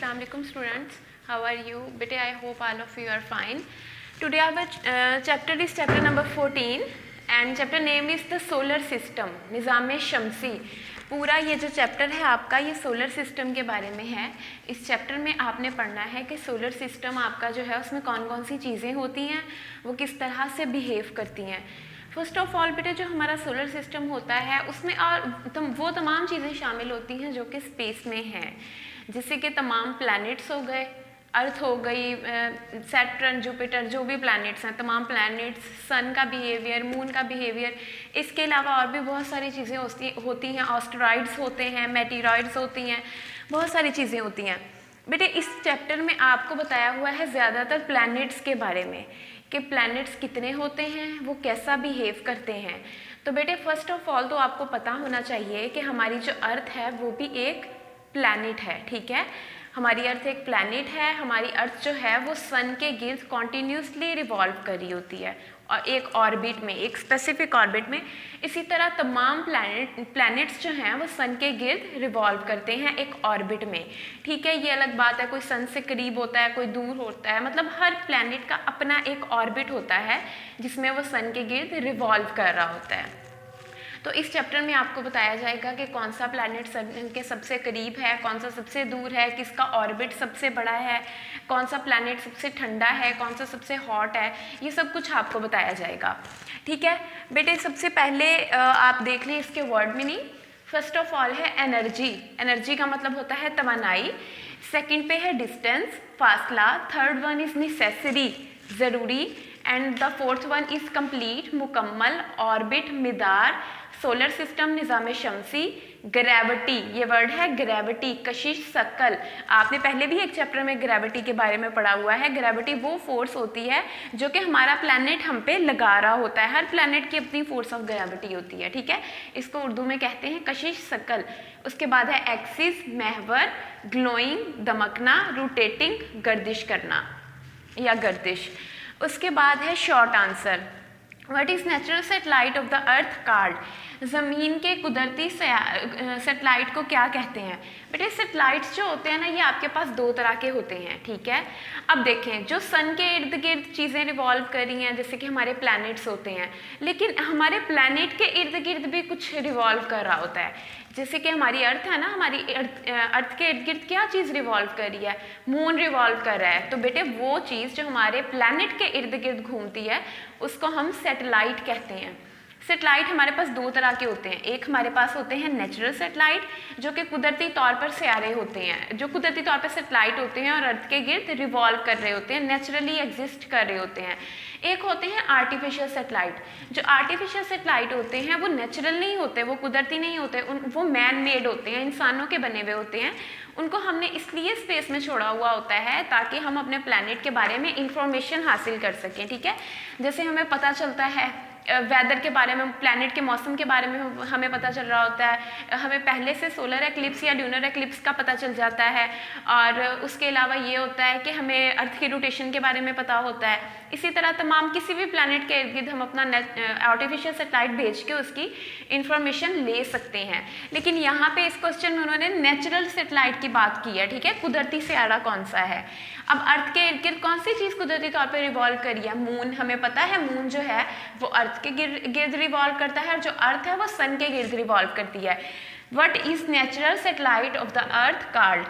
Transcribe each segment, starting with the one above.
Assalamualaikum students, how are you? Bete, I hope all of you are fine. Today our chapter is chapter number 14 and chapter name is the solar system, निज़ाम शमसी। पूरा ये जो chapter है आपका ये solar system के बारे में है। इस चैप्टर में आपने पढ़ना है कि सोलर सिस्टम आपका जो है उसमें कौन कौन सी चीज़ें होती हैं, वो किस तरह से बिहेव करती हैं। फर्स्ट ऑफ ऑल बेटे जो हमारा सोलर सिस्टम होता है उसमें और वो तमाम चीज़ें शामिल होती हैं जो कि स्पेस में हैं, जैसे कि तमाम प्लैनेट्स हो गए, अर्थ हो गई, सैटर्न, जुपिटर, जो भी प्लैनेट्स हैं, तमाम प्लैनेट्स, सन का बिहेवियर, मून का बिहेवियर। इसके अलावा और भी बहुत सारी चीज़ें होती हैं, ऑस्टेरॉइड्स होते हैं, मेटीरॉइड्स होती हैं, बहुत सारी चीज़ें होती हैं। बेटे इस चैप्टर में आपको बताया हुआ है ज़्यादातर प्लैनेट्स के बारे में कि प्लैनेट्स कितने होते हैं, वो कैसा बिहेव करते हैं। तो बेटे फर्स्ट ऑफ ऑल तो आपको पता होना चाहिए कि हमारी जो अर्थ है वो भी एक प्लैनेट है, ठीक है। हमारी अर्थ एक प्लैनेट है। हमारी अर्थ जो है वो सन के गिर्द कॉन्टीन्यूसली रिवॉल्व कर रही होती है और एक ऑर्बिट में, एक स्पेसिफिक ऑर्बिट में। इसी तरह तमाम प्लैनेट्स जो हैं वो सन के गिर्द रिवॉल्व करते हैं एक ऑर्बिट में, ठीक है। ये अलग बात है, कोई सन से करीब होता है, कोई दूर होता है, मतलब हर प्लैनेट का अपना एक ऑर्बिट होता है जिसमें वो सन के गिर्द रिवॉल्व कर रहा होता है। तो इस चैप्टर में आपको बताया जाएगा कि कौन सा प्लैनेट सन के सबसे करीब है, कौन सा सबसे दूर है, किसका ऑर्बिट सबसे बड़ा है, कौन सा प्लैनेट सबसे ठंडा है, कौन सा सबसे हॉट है, ये सब कुछ आपको बताया जाएगा, ठीक है। बेटे सबसे पहले आप देख लें इसके word meaning. First of all है एनर्जी। एनर्जी का मतलब होता है तवानाई। सेकंड पे है डिस्टेंस, फासला। थर्ड वन इज नेसेसरी, ज़रूरी। And the fourth one is complete, मुकम्मल। ऑर्बिट, मिदार। सोलर सिस्टम, निज़ाम शमसी। ग्रेविटी, ये वर्ड है ग्रेविटी, कशिश, शकल। आपने पहले भी एक चैप्टर में ग्रेविटी के बारे में पढ़ा हुआ है। ग्रेविटी वो फोर्स होती है जो कि हमारा प्लैनेट हम पे लगा रहा होता है। हर प्लैनेट की अपनी फोर्स ऑफ ग्रेविटी होती है, ठीक है। इसको उर्दू में कहते हैं कशिश, शकल। उसके बाद है एक्सिस, महवर। ग्लोइंग, दमकना। रोटेटिंग, गर्दिश करना या गर्दिश। उसके बाद है short answer. What is natural satellite of the earth called? ज़मीन के कुदरती सैटेलाइट को क्या कहते हैं? बेटे सैटेलाइट्स जो होते हैं ना ये आपके पास दो तरह के होते हैं, ठीक है। अब देखें जो सन के इर्द गिर्द चीज़ें रिवॉल्व कर रही हैं, जैसे कि हमारे प्लैनेट्स होते हैं, लेकिन हमारे प्लैनेट के इर्द गिर्द भी कुछ रिवॉल्व कर रहा होता है। जैसे कि हमारी अर्थ है ना, हमारी अर्थ के इर्द गिर्द क्या चीज़ रिवॉल्व कर रही है? मून रिवॉल्व कर रहा है। तो बेटे वो चीज़ जो हमारे प्लैनेट के इर्द गिर्द घूमती है उसको हम सैटेलाइट कहते हैं। सैटेलाइट हमारे पास दो तरह के होते हैं। एक हमारे पास होते हैं नेचुरल सैटेलाइट जो कि कुदरती तौर पर सियारे होते हैं, जो कुदरती तौर पर सैटेलाइट होते हैं और अर्थ के गिर्द रिवॉल्व कर रहे होते हैं, नेचुरली एग्जिस्ट कर रहे होते हैं। एक होते हैं आर्टिफिशियल सैटेलाइट। जो आर्टिफिशियल सैटेलाइट होते हैं वो नेचुरल नहीं होते, वो कुदरती नहीं होते, वो मैन मेड होते हैं, इंसानों के बने हुए होते हैं। उनको हमने इसलिए स्पेस में छोड़ा हुआ होता है ताकि हम अपने प्लैनेट के बारे में इंफॉर्मेशन हासिल कर सकें, ठीक है। जैसे हमें पता चलता है वेदर के बारे में, प्लैनेट के मौसम के बारे में हमें पता चल रहा होता है, हमें पहले से सोलर एक्लिप्स या ल्यूनर एक्लिप्स का पता चल जाता है। और उसके अलावा ये होता है कि हमें अर्थ की रोटेशन के बारे में पता होता है। इसी तरह तमाम किसी भी प्लैनेट के इर्द गिर्द हम अपना आर्टिफिशियल सैटेलाइट भेज के उसकी इंफॉर्मेशन ले सकते हैं। लेकिन यहाँ पे इस क्वेश्चन में उन्होंने नेचुरल सैटेलाइट की बात की है, ठीक है। कुदरती सियारा कौन सा है? अब अर्थ के इर्द गिर्द कौन सी चीज़ कुदरती तौर पर रिवॉल्व करी है? मून। हमें पता है मून जो है वो अर्थ के गिर्द रिवॉल्व करता है और जो अर्थ है वो सन के गिर्द रिवॉल्व करती है। What is natural satellite of the earth called?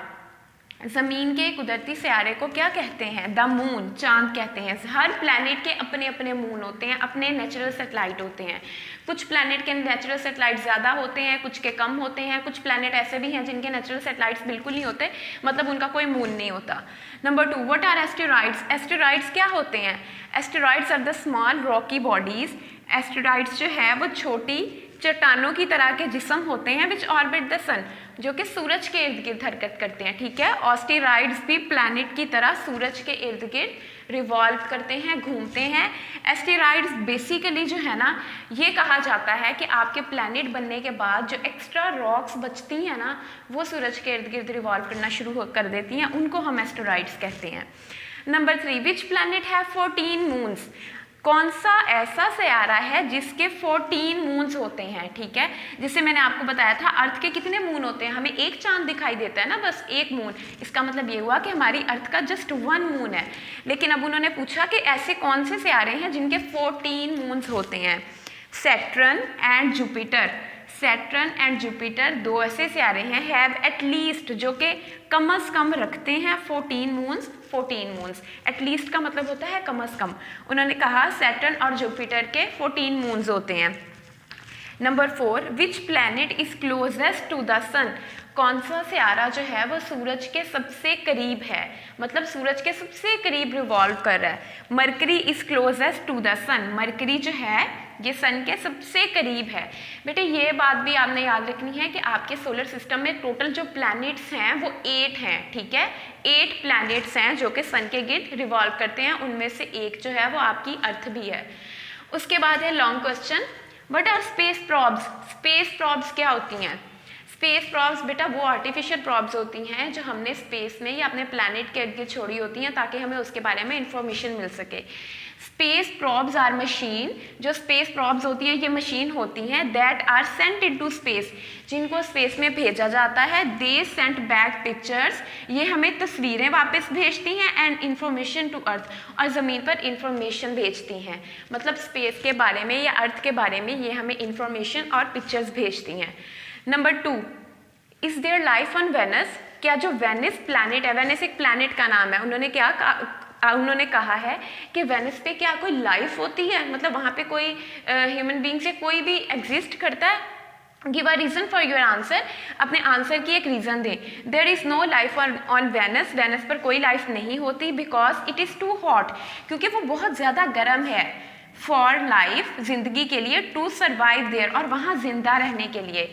ज़मीन के कुदरती सियारे को क्या कहते हैं? द मून, चांद कहते हैं। हर प्लैनेट के अपने अपने मून होते हैं, अपने नेचुरल सैटेलाइट होते हैं। कुछ प्लैनेट के नेचुरल सैटेलाइट ज़्यादा होते हैं, कुछ के कम होते हैं। कुछ प्लैनेट ऐसे भी हैं जिनके नेचुरल सैटेलाइट्स बिल्कुल नहीं होते, मतलब उनका कोई मून नहीं होता। Number 2, what are asteroids? Asteroids क्या होते हैं? Asteroids are the small rocky bodies. Asteroids जो है वो छोटी चट्टानों की तरह के जिस्म होते हैं विच ऑर्बिट द सन, जो कि सूरज के इर्द गिर्द हरकत करते हैं, ठीक है। ऑस्टेरॉइड्स भी प्लैनेट की तरह सूरज के इर्द गिर्द रिवॉल्व करते हैं, घूमते हैं। एस्टेरॉइड्स बेसिकली जो है ना ये कहा जाता है कि आपके प्लैनेट बनने के बाद जो एक्स्ट्रा रॉक्स बचती हैं ना वो सूरज के इर्द गिर्द रिवॉल्व करना शुरू कर देती हैं, उनको हम एस्टेरॉइड्स कहते हैं। Number 3, which planet have 14 moons? कौन सा ऐसा सयारा है जिसके 14 मून्स होते हैं, ठीक है। जैसे मैंने आपको बताया था अर्थ के कितने मून होते हैं, हमें एक चांद दिखाई देता है ना, बस एक मून। इसका मतलब ये हुआ कि हमारी अर्थ का जस्ट 1 मून है। लेकिन अब उन्होंने पूछा कि ऐसे कौन से सयारे हैं जिनके 14 मून्स होते हैं। Saturn and Jupiter, Saturn and Jupiter 2 ऐसे सयारे हैं, हैव एटलीस्ट, जो कि कम से कम रखते हैं 14 मून्स। 14 मून्स, एटलीस्ट का मतलब होता है कम से कम। उन्होंने कहा सैटर्न और जुपिटर के 14 मून्स होते हैं। Number 4, which planet is closest to the sun, कौन सा सयारा जो है वो सूरज के सबसे करीब है, मतलब सूरज के सबसे करीब रिवॉल्व कर रहा है। Mercury is closest to the sun, Mercury जो है ये सन के सबसे करीब है। बेटे ये बात भी आपने याद रखनी है कि आपके सोलर सिस्टम में टोटल जो प्लैनेट्स हैं वो 8 हैं, ठीक है। 8 प्लैनेट्स हैं जो कि सन के गिर्द रिवॉल्व करते हैं, उनमें से एक जो है वो आपकी अर्थ भी है। उसके बाद है long question, what are space probes, space probes क्या होती हैं। स्पेस प्रॉब्स बेटा वो आर्टिफिशियल प्रॉब्स होती हैं जो हमने स्पेस में या अपने प्लैनेट के इर्द गिर्द छोड़ी होती हैं ताकि हमें उसके बारे में इंफॉर्मेशन मिल सके। स्पेस प्रॉब्स आर मशीन, जो स्पेस प्रॉब्स होती हैं ये मशीन होती हैं that are sent into space, जिनको स्पेस में भेजा जाता है। दे सेंट बैक पिक्चर्स, ये हमें तस्वीरें वापस भेजती हैं, एंड इंफॉर्मेशन टू अर्थ, और ज़मीन पर इंफॉर्मेशन भेजती हैं। मतलब स्पेस के बारे में या अर्थ के बारे में ये हमें इंफॉर्मेशन और पिक्चर्स भेजती हैं। Number 2, is there life on Venus, क्या जो वेनिस प्लैनेट है, वेनिस एक प्लैनेट का नाम है, उन्होंने कहा है कि वेनिस पे क्या कोई लाइफ होती है, मतलब वहाँ पे कोई ह्यूमन बींग से कोई भी एग्जिस्ट करता है। Give a reason for your answer, अपने आंसर की एक रीज़न दें। There is no life on Venus, Venus पर कोई लाइफ नहीं होती, because it is too hot, क्योंकि वो बहुत ज़्यादा गर्म है। फॉर लाइफ, जिंदगी के लिए, टू सर्वाइव देयर, और वहाँ जिंदा रहने के लिए।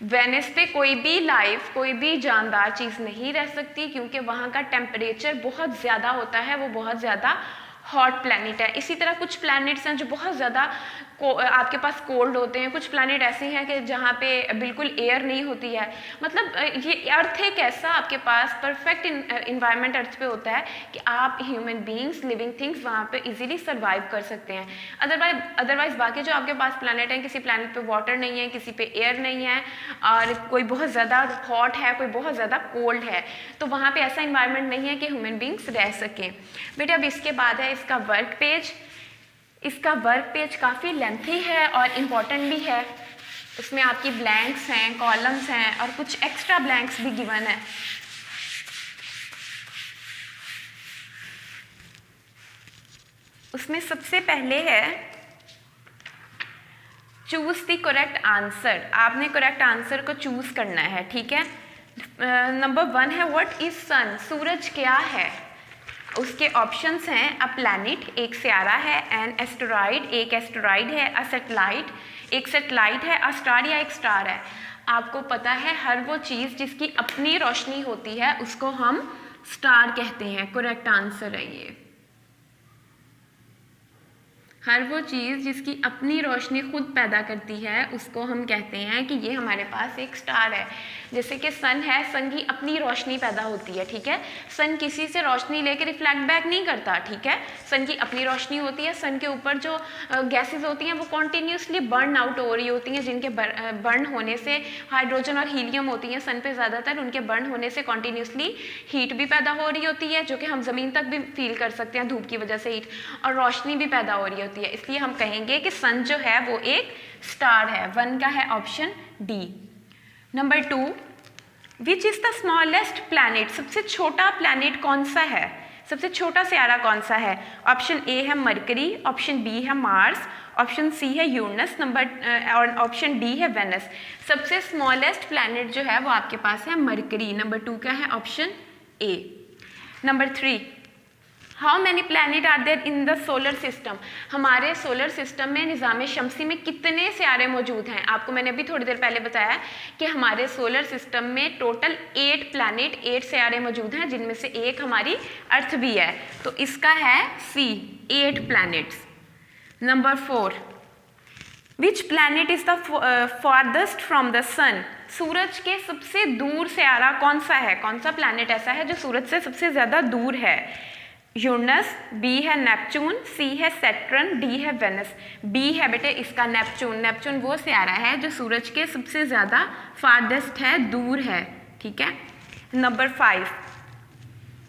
वेनिस पे कोई भी लाइफ, कोई भी जानदार चीज़ नहीं रह सकती, क्योंकि वहाँ का टेम्परेचर बहुत ज़्यादा होता है, वो बहुत ज़्यादा हॉट प्लैनेट है। इसी तरह कुछ प्लैनेट्स हैं जो बहुत ज़्यादा आपके पास कोल्ड होते हैं, कुछ प्लैनेट ऐसे हैं कि जहाँ पे बिल्कुल एयर नहीं होती है। मतलब ये अर्थ एक ऐसा आपके पास परफेक्ट इन्वायरमेंट अर्थ पे होता है कि आप ह्यूमन बींग्स, लिविंग थिंग्स वहाँ पे इजीली सर्वाइव कर सकते हैं। अदरवाइज बाकी जो आपके पास प्लैनेट हैं, किसी प्लैनेट पे वाटर नहीं है, किसी पे एयर नहीं है, और कोई बहुत ज़्यादा हॉट है, कोई बहुत ज़्यादा कोल्ड है, तो वहाँ पर ऐसा इन्वायरमेंट नहीं है कि ह्यूमन बींग्स रह सकें। बेटे अब इसके बाद है इसका वर्क पेज। इसका वर्क पेज काफ़ी लेंथी है और इम्पॉर्टेंट भी है। उसमें आपकी ब्लैंक्स हैं, कॉलम्स हैं, और कुछ एक्स्ट्रा ब्लैंक्स भी गिवन है। उसमें सबसे पहले है चूज द करेक्ट आंसर, आपने करेक्ट आंसर को चूज करना है, ठीक है। नंबर 1 है व्हाट इज सन, सूरज क्या है। उसके ऑप्शंस हैं अ प्लैनेट, एक सयारा है, एन एस्टेरॉइड, एक एस्टेरॉइड है, अ सैटेलाइट, एक सैटेलाइट है, अ स्टार या एक स्टार है। आपको पता है हर वो चीज़ जिसकी अपनी रोशनी होती है उसको हम स्टार कहते हैं। करेक्ट आंसर है ये। हर वो चीज़ जिसकी अपनी रोशनी खुद पैदा करती है उसको हम कहते हैं कि ये हमारे पास एक स्टार है। जैसे कि सन है, सन की अपनी रोशनी पैदा होती है, ठीक है। सन किसी से रोशनी लेकर रिफ्लेक्ट बैक नहीं करता, ठीक है। सन की अपनी रोशनी होती है। सन के ऊपर जो गैसेस होती हैं वो कॉन्टीन्यूसली बर्न आउट हो रही होती हैं, जिनके बर्न होने से हाइड्रोजन और हीलियम होती हैं सन पे ज़्यादातर, उनके बर्न होने से कॉन्टीन्यूसली हीट भी पैदा हो रही होती है, जो कि हम ज़मीन तक भी फील कर सकते हैं धूप की वजह से हीट, और रोशनी भी पैदा हो रही होती है। इसलिए हम कहेंगे कि सन जो है वो एक स्टार है। 1 का है option D. Number 2, which is the smallest planet, सबसे छोटा प्लैनेट कौन सा है, सबसे छोटा सियारा कौन सा है। ऑप्शन ए है मरकरी, ऑप्शन बी है मार्स, ऑप्शन सी है यूरेनस, और ऑप्शन डी है वेनस। सबसे स्मॉलेस्ट प्लैनेट जो है वो आपके पास है मरकरी। नंबर 2 का है option A. Number 3, how many planet are there in the solar system, हमारे सोलर सिस्टम में निज़ाम शमसी में कितने सियारे मौजूद हैं। आपको मैंने अभी थोड़ी देर पहले बताया कि हमारे सोलर सिस्टम में टोटल 8 प्लैनेट, 8 सियारे मौजूद हैं, जिनमें से एक हमारी अर्थ भी है, तो इसका है C, 8 planets. Number 4, which planet is the farthest from the sun, सूरज के सबसे दूर सियारा कौन सा है, कौन सा प्लैनेट ऐसा है जो सूरज से सबसे ज़्यादा दूर है। यूरनस, बी है नेपच्यून, सी है सैटर्न, डी है वेनस। बी है बेटे इसका नेपच्यून। नेपच्यून वो सियारा है जो सूरज के सबसे ज़्यादा फारदेस्ट है, दूर है, ठीक है। Number 5,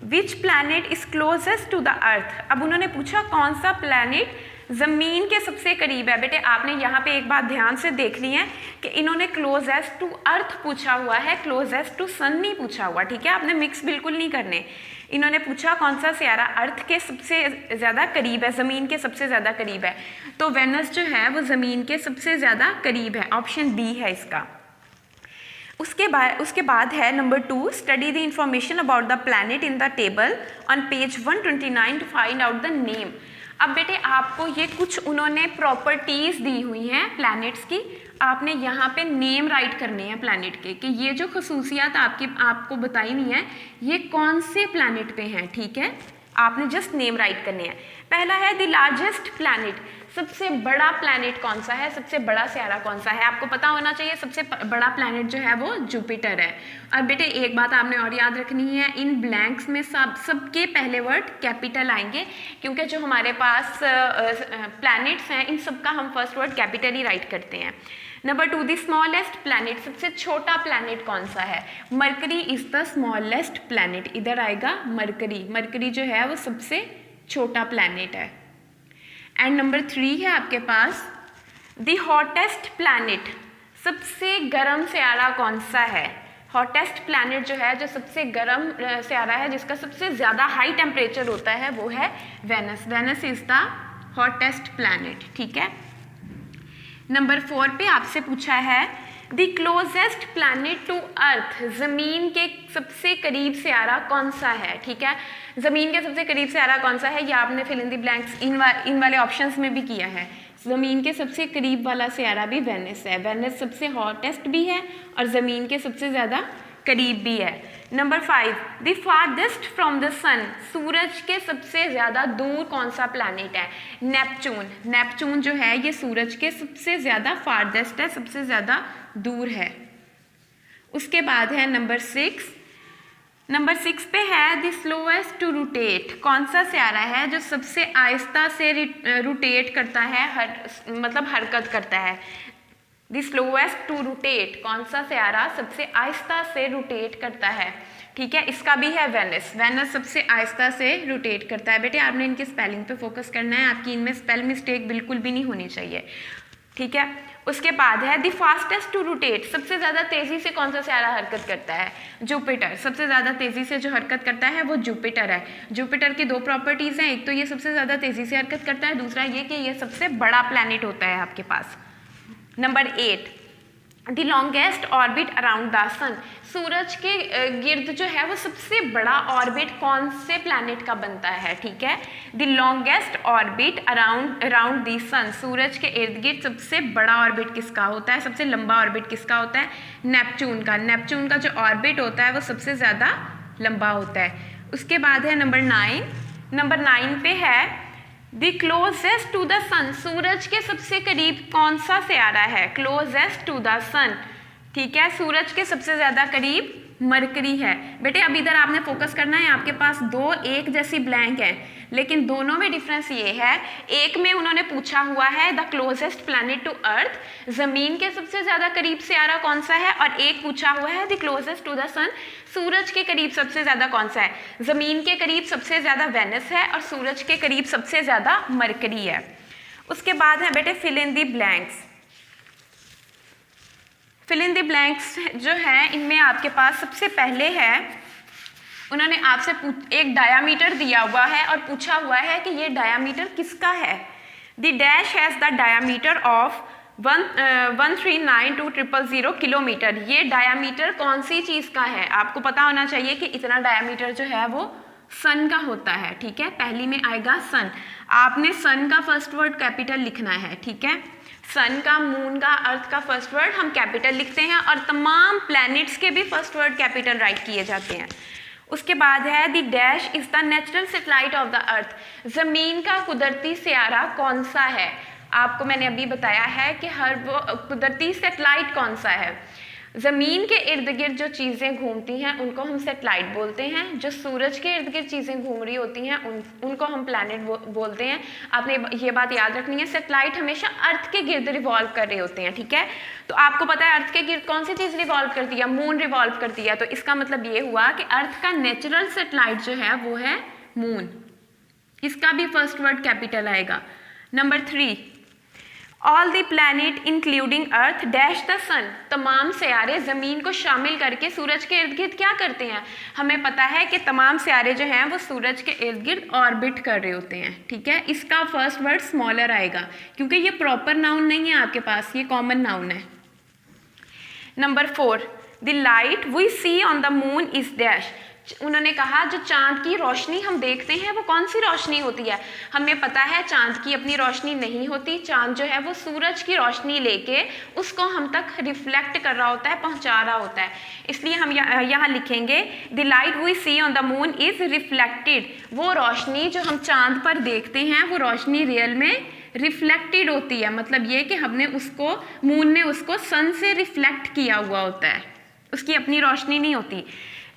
which planet is closest to the earth. अब उन्होंने पूछा कौन सा प्लैनेट ज़मीन के सबसे करीब है। बेटे आपने यहाँ पे एक बात ध्यान से देख ली है कि इन्होंने क्लोजेस्ट टू अर्थ पूछा हुआ है, क्लोजेस्ट टू सन नहीं पूछा हुआ, ठीक है। आपने मिक्स बिल्कुल नहीं करने। इन्होंने पूछा कौन सा सियारा अर्थ के सबसे ज़्यादा करीब है, ज़मीन के सबसे ज़्यादा करीब है, तो वेनस जो है वो ज़मीन के सबसे ज़्यादा करीब है, ऑप्शन बी है इसका। उसके बाद है number 2, study the information about the planet in the table on page 129 to find out the name. अब बेटे आपको ये कुछ उन्होंने प्रॉपर्टीज़ दी हुई हैं प्लैनेट्स की, आपने यहाँ पे नेम राइट करने हैं प्लैनेट के, कि ये जो खसूसियात आपको बताई हुई हैं ये कौन से प्लैनेट पे हैं, ठीक है। आपने जस्ट नेम राइट करने हैं। पहला है द लार्जेस्ट प्लैनेट, सबसे बड़ा प्लैनेट कौन सा है, सबसे बड़ा सियारा कौन सा है, आपको पता होना चाहिए। सबसे बड़ा प्लैनेट जो है वो जुपिटर है। और बेटे एक बात आपने और याद रखनी है, इन ब्लैंक्स में सबके पहले वर्ड कैपिटल आएंगे, क्योंकि जो हमारे पास प्लैनेट्स हैं इन सबका हम फर्स्ट वर्ड कैपिटल ही राइट करते हैं। नंबर 2, द स्मॉलेस्ट प्लैनेट, सबसे छोटा प्लैनेट कौन सा है, Mercury is the smallest planet, इधर आएगा मरकरी। मरकरी जो है वो सबसे छोटा प्लैनेट है। एंड नंबर 3 है आपके पास द हॉटेस्ट प्लैनेट, सबसे गर्म सियारा कौन सा है। हॉटेस्ट प्लैनेट जो है, जो सबसे गर्म सियारा है, जिसका सबसे ज़्यादा हाई टेम्परेचर होता है, वो है Venus. Venus is the hottest planet, ठीक है। नंबर 4 पे आपसे पूछा है the closest planet to earth, ज़मीन के सबसे करीब सियारा कौन सा है, ठीक है। ज़मीन के सबसे करीब सियारा कौन सा है, ये आपने फिल इन द ब्लैंक्स इन वाले ऑप्शंस में भी किया है। ज़मीन के सबसे करीब वाला सियारा भी वेनस है। वेनस सबसे हॉटेस्ट भी है और ज़मीन के सबसे ज़्यादा करीब भी है। Number 5, the farthest from the sun, सूरज के सबसे ज़्यादा दूर कौन सा प्लैनेट है, नेपच्यून। नेपच्यून जो है ये सूरज के सबसे ज़्यादा फारदेस्ट है, सबसे ज़्यादा दूर है। उसके बाद है नंबर 6। नंबर 6 पे है द स्लोएस्ट टू रोटेट, कौन सा सियारा है जो सबसे आहिस्ता से रोटेट करता है, मतलब हरकत करता है। द स्लोएस्ट टू रोटेट, कौन सा सियारा सबसे आहिस्ता से रोटेट करता है, ठीक है। इसका भी है वेनस। वेनस सबसे आहिस्ता से रोटेट करता है। बेटे आपने इनके स्पेलिंग पे फोकस करना है, आपकी इनमें स्पेल मिस्टेक बिल्कुल भी नहीं होनी चाहिए, ठीक है। उसके बाद है द फास्टेस्ट टू रोटेट, सबसे ज़्यादा तेज़ी से कौन सा सियारा हरकत करता है, जुपिटर। सबसे ज़्यादा तेज़ी से जो हरकत करता है वो जुपिटर है। जुपिटर की 2 प्रॉपर्टीज़ हैं, एक तो ये सबसे ज़्यादा तेज़ी से हरकत करता है, दूसरा ये कि ये सबसे बड़ा प्लैनेट होता है आपके पास। Number 8, the longest orbit around the sun, सूरज के गिर्द जो है वो सबसे बड़ा ऑर्बिट कौन से प्लैनेट का बनता है, ठीक है। The longest orbit around the sun, सूरज के इर्द गिर्द सबसे बड़ा ऑर्बिट किसका होता है, सबसे लंबा ऑर्बिट किसका होता है, नेपच्यून का। नेपच्यून का जो ऑर्बिट होता है वो सबसे ज़्यादा लंबा होता है। उसके बाद है नंबर 9। नंबर 9 पे है the closest to the sun, सूरज के सबसे करीब कौन सा सियारा है, क्लोजेस्ट टू द सन, ठीक है। सूरज के सबसे ज़्यादा करीब मरकरी है। बेटे अब इधर आपने फोकस करना है, आपके पास 2 एक जैसी ब्लैंक हैं, लेकिन दोनों में डिफरेंस ये है, एक में उन्होंने पूछा हुआ है the closest planet to earth, ज़मीन के सबसे ज़्यादा करीब सियारा कौन सा है, और एक पूछा हुआ है the closest to the sun, सूरज के करीब सबसे ज़्यादा कौन सा है। ज़मीन के करीब सबसे ज़्यादा वेनस है और सूरज के करीब सबसे ज़्यादा मरकरी है। उसके बाद है बेटे fill in the blanks. Fill in the blanks जो है इनमें आपके पास सबसे पहले है, उन्होंने आपसे एक डायामीटर दिया हुआ है और पूछा हुआ है कि ये डायामीटर किसका है। The dash has the diameter of 1392000 kilometre. ये डायामीटर कौन सी चीज़ का है, आपको पता होना चाहिए कि इतना डायामीटर जो है वो सन का होता है, ठीक है। पहली में आएगा सन, आपने सन का फर्स्ट वर्ड कैपिटल लिखना है, ठीक है। सन का, मून का, अर्थ का फर्स्ट वर्ड हम कैपिटल लिखते हैं और तमाम प्लैनेट्स के भी फर्स्ट वर्ड कैपिटल राइट किए जाते हैं। उसके बाद है the dash is the natural satellite of the earth, ज़मीन का कुदरती सियारा कौन सा है। आपको मैंने अभी बताया है कि हर वो कुदरती सैटेलाइट कौन सा है। ज़मीन के इर्द गिर्द जो चीज़ें घूमती हैं उनको हम सैटेलाइट बोलते हैं, जो सूरज के इर्द गिर्द चीज़ें घूम रही होती हैं उनको हम प्लैनेट बोलते हैं। आपने ये बात याद रखनी है, सैटेलाइट हमेशा अर्थ के गिर्द रिवॉल्व कर रहे होते हैं, ठीक है। तो आपको पता है अर्थ के गिर्द कौन सी चीज़ रिवॉल्व करती है, मून रिवॉल्व करती है। तो इसका मतलब ये हुआ कि अर्थ का नेचुरल सैटेलाइट जो है वो है मून। इसका भी फर्स्ट वर्ड कैपिटल आएगा। Number 3, all the planet including earth dash the sun, तमाम सियारे ज़मीन को शामिल करके सूरज के इर्द गिर्द क्या करते हैं। हमें पता है कि तमाम सियारे जो हैं वो सूरज के इर्द गिर्द ऑर्बिट कर रहे होते हैं, ठीक है। इसका फर्स्ट वर्ड स्मॉलर आएगा क्योंकि ये प्रॉपर नाउन नहीं है आपके पास, ये कॉमन नाउन है। Number 4, the light we see on the moon is dash, उन्होंने कहा जो चांद की रोशनी हम देखते हैं वो कौन सी रोशनी होती है। हमें पता है चांद की अपनी रोशनी नहीं होती, चांद जो है वो सूरज की रोशनी लेके उसको हम तक रिफ्लेक्ट कर रहा होता है, पहुंचा रहा होता है। इसलिए हम यहाँ लिखेंगे the light we see on the moon is reflected, वो रोशनी जो हम चांद पर देखते हैं वो रोशनी रियल में रिफ्लेक्टेड होती है। मतलब ये कि हमने उसको, मून ने उसको सन से रिफ्लेक्ट किया हुआ होता है, उसकी अपनी रोशनी नहीं होती।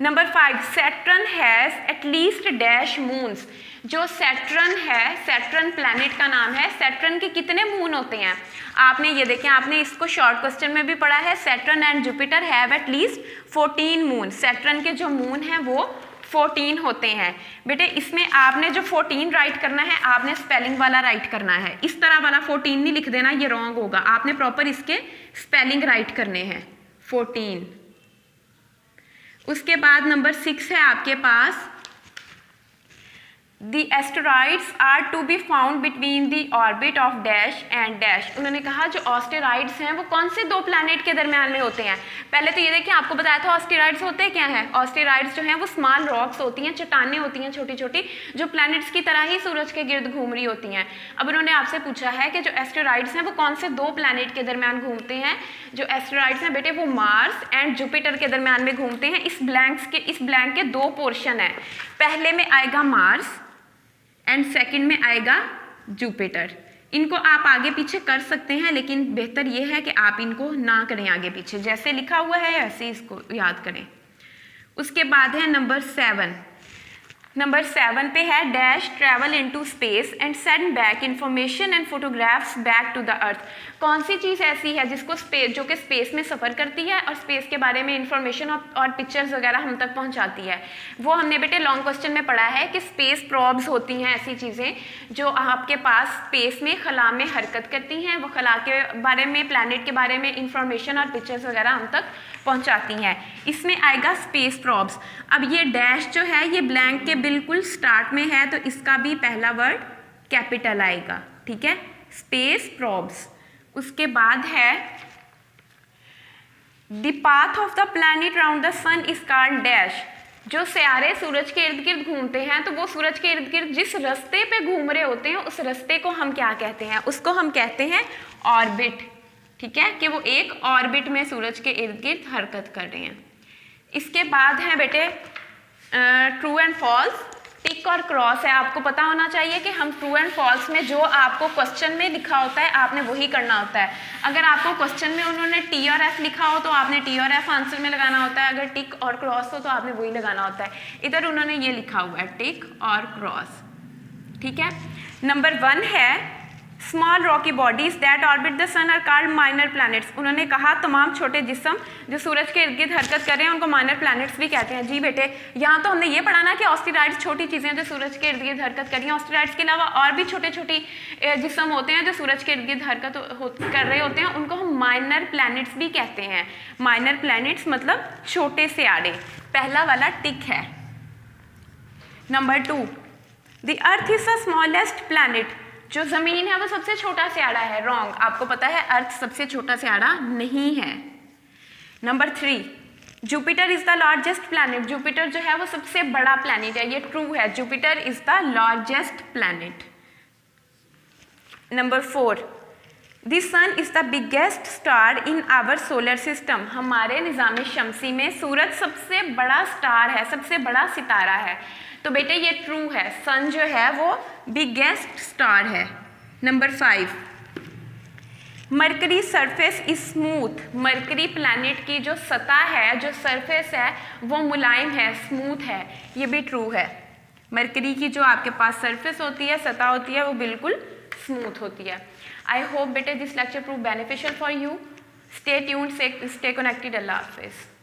Number 5, Saturn has at least dash moons, जो सैटर्न है, सैटर्न प्लैनेट का नाम है, सैटर्न के कितने मून होते हैं। आपने ये देखें, आपने इसको शॉर्ट क्वेश्चन में भी पढ़ा है, Saturn and Jupiter have at least 14 moon, Saturn के जो मून हैं वो 14 होते हैं। बेटे इसमें आपने जो 14 राइट करना है, आपने स्पेलिंग वाला राइट करना है, इस तरह वाला 14 नहीं लिख देना, ये रॉन्ग होगा। आपने प्रॉपर इसके स्पेलिंग राइट करने हैं, 14। उसके बाद नंबर 6 है आपके पास, The asteroids are to be found between the orbit of dash and dash। उन्होंने कहा जो ऑस्टेरॉइड्स हैं वो कौन से दो प्लैनेट के दरमियान में होते हैं। पहले तो ये देखिए, आपको बताया था ऑस्टेरॉइड्स होते क्या हैं। ऑस्टेरॉइड्स जो हैं वो स्मॉल रॉक्स होती हैं, चट्टानें होती हैं छोटी छोटी, जो प्लैनेट्स की तरह ही सूरज के गिर्द घूम रही होती हैं। अब उन्होंने आपसे पूछा है कि जो एस्टेरॉइड्स हैं वो कौन से दो प्लैनेट के दरमियान घूमते हैं। जो एस्टेरॉइड्स हैं बेटे वो मार्स एंड जुपिटर के दरमियान में घूमते हैं। इस ब्लैंक के दो पोर्शन है, पहले में आएगा मार्स एंड सेकंड में आएगा जुपिटर। इनको आप आगे पीछे कर सकते हैं, लेकिन बेहतर ये है कि आप इनको ना करें आगे पीछे, जैसे लिखा हुआ है ऐसे इसको याद करें। उसके बाद है नंबर 7। नंबर 7 पे है dash travel into space and send back information and photographs back to the earth. कौन सी चीज़ ऐसी है जिसको जो कि स्पेस में सफ़र करती है और स्पेस के बारे में इंफॉर्मेशन और पिक्चर्स वगैरह हम तक पहुंचाती है। वो हमने बेटे लॉन्ग क्वेश्चन में पढ़ा है कि स्पेस प्रॉब्स होती हैं, ऐसी चीज़ें जो आपके पास स्पेस में खला में हरकत करती हैं, वो खला के बारे में, प्लैनेट के बारे में इंफॉर्मेशन और पिक्चर्स वगैरह हम तक पहुंचाती हैं। इसमें आएगा स्पेस प्रॉब्स। अब ये डैश जो है ये ब्लैंक के बिल्कुल स्टार्ट में है, तो इसका भी पहला वर्ड कैपिटल आएगा, ठीक है, स्पेस प्रॉब्स। उसके बाद है the path of the planet round the sun is called dash. जो सियारे सूरज के इर्द गिर्द घूमते हैं, तो वो सूरज के इर्द गिर्द जिस रास्ते पे घूम रहे होते हैं उस रास्ते को हम क्या कहते हैं, उसको हम कहते हैं ऑर्बिट, ठीक है, कि वो एक ऑर्बिट में सूरज के इर्द गिर्द हरकत कर रहे हैं। इसके बाद है बेटे ट्रू एंड फॉल्स, टिक और क्रॉस है। आपको पता होना चाहिए कि हम ट्रू एंड फॉल्स में जो आपको क्वेश्चन में लिखा होता है आपने वही करना होता है। अगर आपको क्वेश्चन में उन्होंने टी और एफ लिखा हो तो आपने टी और एफ आंसर में लगाना होता है, अगर टिक और क्रॉस हो तो आपने वही लगाना होता है। इधर उन्होंने ये लिखा हुआ है टिक और क्रॉस, ठीक है। नंबर 1 है small rocky bodies that orbit the sun are called minor planets. उन्होंने कहा तमाम छोटे जिस्म जो सूरज के इर्द गिर्द हरकत कर रहे हैं उनको माइनर प्लैनेट्स भी कहते हैं। जी बेटे, यहाँ तो हमने ये पढ़ा ना कि ऑस्टेरॉइड्स छोटी चीज़ें जो सूरज के इर्द गिर्द हरकत कर रही हैं। ऑस्टेरॉइड्स के अलावा और भी छोटे छोटे जिस्म होते हैं जो सूरज के इर्द गिर्द हरकत कर रहे होते हैं, उनको हम माइनर प्लैनेट्स भी कहते हैं। माइनर प्लैनेट्स मतलब छोटे सियारे। पहला वाला टिक है। Number 2, the earth is the smallest planet. जो ज़मीन है वो सबसे छोटा सियारा है। रॉन्ग, आपको पता है अर्थ सबसे छोटा सियारा नहीं है। Number 3, Jupiter is the largest planet. Jupiter जो है वो सबसे बड़ा प्लैनेट है, ये ट्रू है, Jupiter is the largest planet. Number 4, the sun is the biggest star in our solar system. हमारे निज़ाम शमसी में सूरज सबसे बड़ा स्टार है, सबसे बड़ा सितारा है। तो बेटे ये ट्रू है, सन जो है वो बिगेस्ट स्टार है। Number 5, mercury surface is smooth, mercury planet की जो सतह है, जो सरफेस है वो मुलायम है, स्मूथ है, ये भी ट्रू है। मरकरी की जो आपके पास सरफेस होती है, सतह होती है, वो बिल्कुल स्मूथ होती है। आई होप बेटे this lecture prove beneficial for you. Stay tuned, stay connected. अल्लाह हाफिज़।